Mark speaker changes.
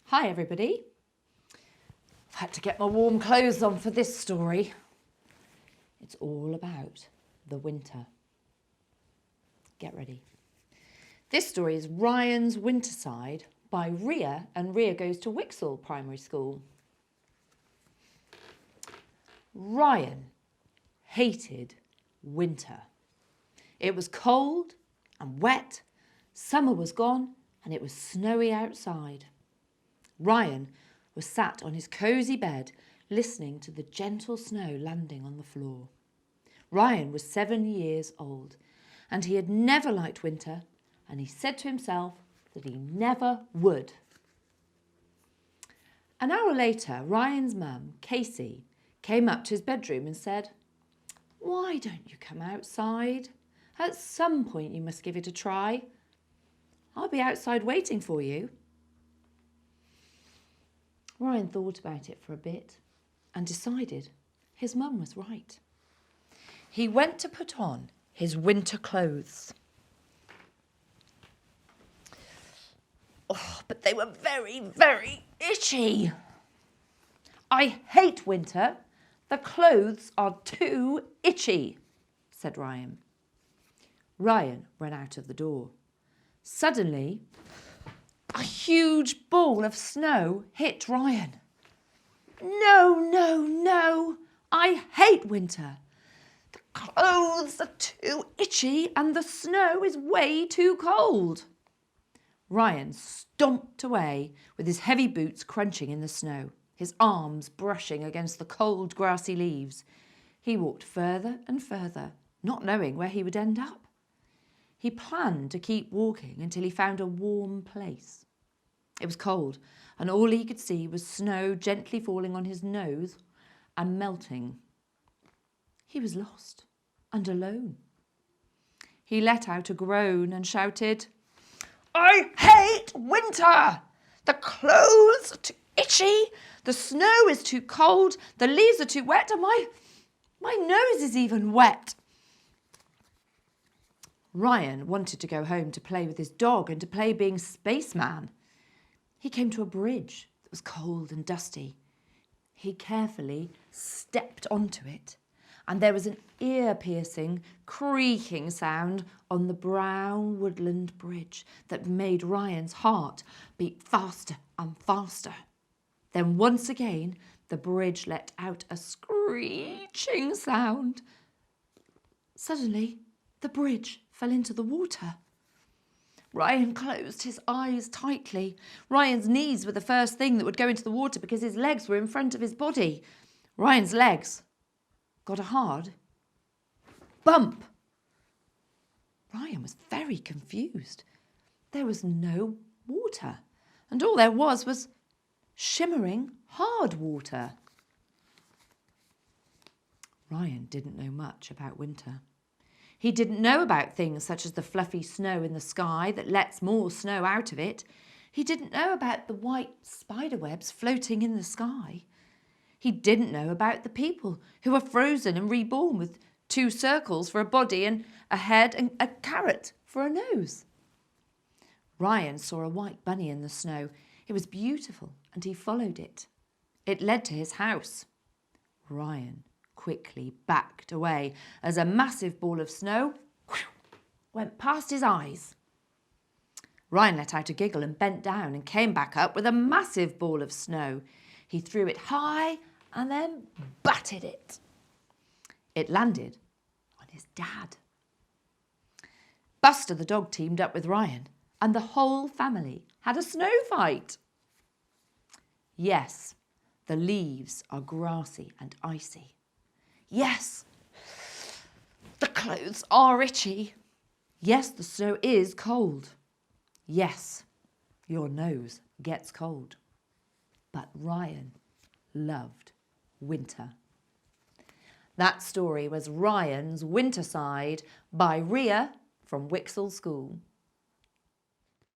Speaker 1: Hi everybody. I've had to get my warm clothes on for this story. It's all about the winter. Get ready. This story is Ryan's Winterside by Rhea, and Rhea goes to Whixall Primary School. Ryan hated winter. It was cold and wet, summer was gone and it was snowy outside. Ryan was sat on his cosy bed listening to the gentle snow landing on the floor. Ryan was 7 years old and he had never liked winter, and he said to himself that he never would. An hour later, Ryan's mum, Casey, came up to his bedroom and said, "Why don't you come outside? At some point you must give it a try. I'll be outside waiting for you." Ryan thought about it for a bit and decided his mum was right. He went to put on his winter clothes. Oh, but they were very, very itchy. "I hate winter. The clothes are too itchy," said Ryan. Ryan ran out of the door. Suddenly, a huge ball of snow hit Ryan. No, no, no. I hate winter. The clothes are too itchy and the snow is way too cold. Ryan stomped away with his heavy boots crunching in the snow, his arms brushing against the cold grassy leaves. He walked further and further, not knowing where he would end up. He planned to keep walking until he found a warm place. It was cold, and all he could see was snow gently falling on his nose and melting. He was lost and alone. He let out a groan and shouted, "I hate winter! The clothes are too itchy, the snow is too cold, the leaves are too wet, and my nose is even wet." Ryan wanted to go home to play with his dog and to play being spaceman. He came to a bridge that was cold and dusty. He carefully stepped onto it, and there was an ear-piercing, creaking sound on the brown woodland bridge that made Ryan's heart beat faster and faster. Then once again, the bridge let out a screeching sound. Suddenly, the bridge fell into the water. Ryan closed his eyes tightly. Ryan's knees were the first thing that would go into the water because his legs were in front of his body. Ryan's legs got a hard bump. Ryan was very confused. There was no water, and all there was shimmering hard water. Ryan didn't know much about winter. He didn't know about things such as the fluffy snow in the sky that lets more snow out of it. He didn't know about the white spiderwebs floating in the sky. He didn't know about the people who are frozen and reborn with 2 circles for a body and a head and a carrot for a nose. Ryan saw a white bunny in the snow. It was beautiful and he followed it. It led to his house. Ryan quickly backed away as a massive ball of snow went past his eyes. Ryan let out a giggle and bent down and came back up with a massive ball of snow. He threw it high and then batted it. It landed on his dad. Buster the dog teamed up with Ryan, and the whole family had a snow fight. Yes, the leaves are grassy and icy. Yes, the clothes are itchy. Yes, the snow is cold. Yes, your nose gets cold. But Ryan loved winter. That story was Ryan's Winterside by Rhea from Whixall School.